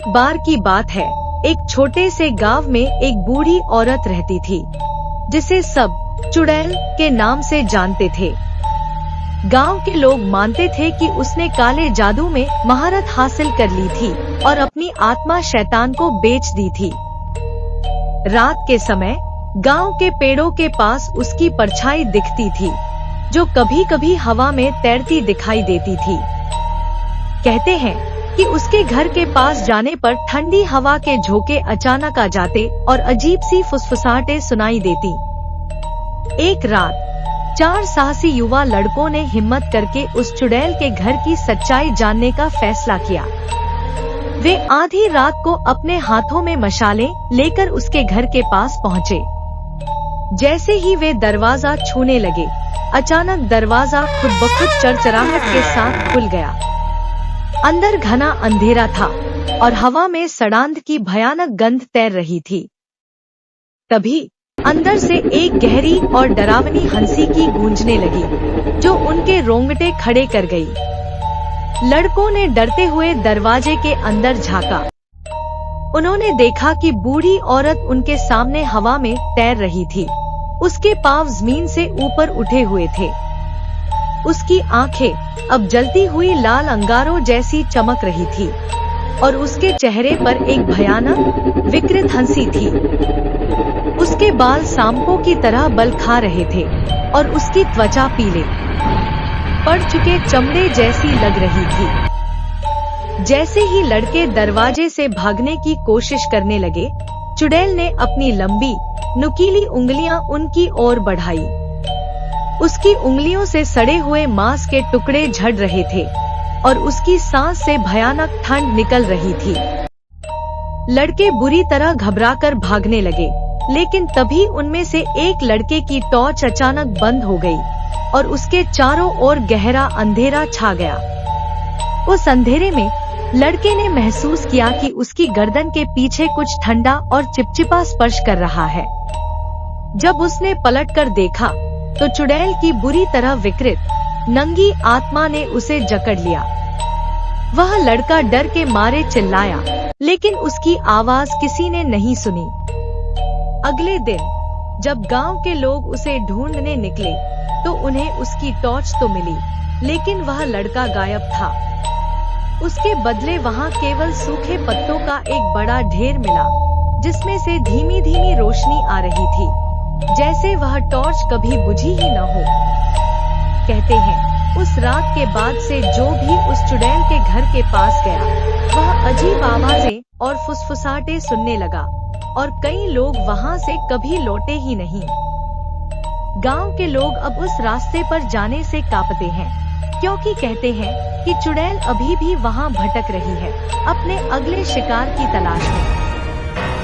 बार की बात है, एक छोटे से गांव में एक बूढ़ी औरत रहती थी, जिसे सब चुड़ैल के नाम से जानते थे। गांव के लोग मानते थे कि उसने काले जादू में महारत हासिल कर ली थी और अपनी आत्मा शैतान को बेच दी थी। रात के समय गांव के पेड़ों के पास उसकी परछाई दिखती थी, जो कभी कभी हवा में तैरती दिखाई देती थी। कहते हैं कि उसके घर के पास जाने पर ठंडी हवा के झोंके अचानक आ जाते और अजीब सी फुसफुसाहटें सुनाई देती। एक रात 4 साहसी युवा लड़कों ने हिम्मत करके उस चुड़ैल के घर की सच्चाई जानने का फैसला किया। वे आधी रात को अपने हाथों में मशालें लेकर उसके घर के पास पहुँचे। जैसे ही वे दरवाजा छूने लगे, अचानक दरवाजा खुद ब खुद चरचराहट के साथ खुल गया। अंदर घना अंधेरा था और हवा में सड़ांध की भयानक गंध तैर रही थी। तभी अंदर से एक गहरी और डरावनी हंसी की गूंजने लगी, जो उनके रोंगटे खड़े कर गई। लड़कों ने डरते हुए दरवाजे के अंदर झांका। उन्होंने देखा कि बूढ़ी औरत उनके सामने हवा में तैर रही थी। उसके पांव जमीन से ऊपर उठे हुए थे। उसकी आंखें अब जलती हुई लाल अंगारों जैसी चमक रही थी और उसके चेहरे पर एक भयानक विकृत हंसी थी। उसके बाल सांपों की तरह बल खा रहे थे और उसकी त्वचा पीले पड़ चुके चमड़े जैसी लग रही थी। जैसे ही लड़के दरवाजे से भागने की कोशिश करने लगे, चुड़ैल ने अपनी लंबी नुकीली उंगलियां उनकी ओर बढ़ाई। उसकी उंगलियों से सड़े हुए मांस के टुकड़े झड़ रहे थे और उसकी सांस से भयानक ठंड निकल रही थी। लड़के बुरी तरह घबराकर भागने लगे, लेकिन तभी उनमें से एक लड़के की टॉर्च अचानक बंद हो गई और उसके चारों ओर गहरा अंधेरा छा गया। उस अंधेरे में लड़के ने महसूस किया कि उसकी गर्दन के पीछे कुछ ठंडा और चिपचिपा स्पर्श कर रहा है। जब उसने पलटकर देखा तो चुड़ैल की बुरी तरह विकृत नंगी आत्मा ने उसे जकड़ लिया। वह लड़का डर के मारे चिल्लाया, लेकिन उसकी आवाज किसी ने नहीं सुनी। अगले दिन जब गांव के लोग उसे ढूंढने निकले तो उन्हें उसकी टॉर्च तो मिली, लेकिन वह लड़का गायब था। उसके बदले वहां केवल सूखे पत्तों का एक बड़ा ढेर मिला, जिसमें से धीमी धीमी रोशनी आ रही थी, जैसे वह टॉर्च कभी बुझी ही न हो। कहते हैं उस रात के बाद से जो भी उस चुड़ैल के घर के पास गया, वह अजीब आवाजें और फुसफुसाहटें सुनने लगा और कई लोग वहां से कभी लौटे ही नहीं। गांव के लोग अब उस रास्ते पर जाने से कांपते हैं, क्योंकि कहते हैं कि चुड़ैल अभी भी वहां भटक रही है, अपने अगले शिकार की तलाश में।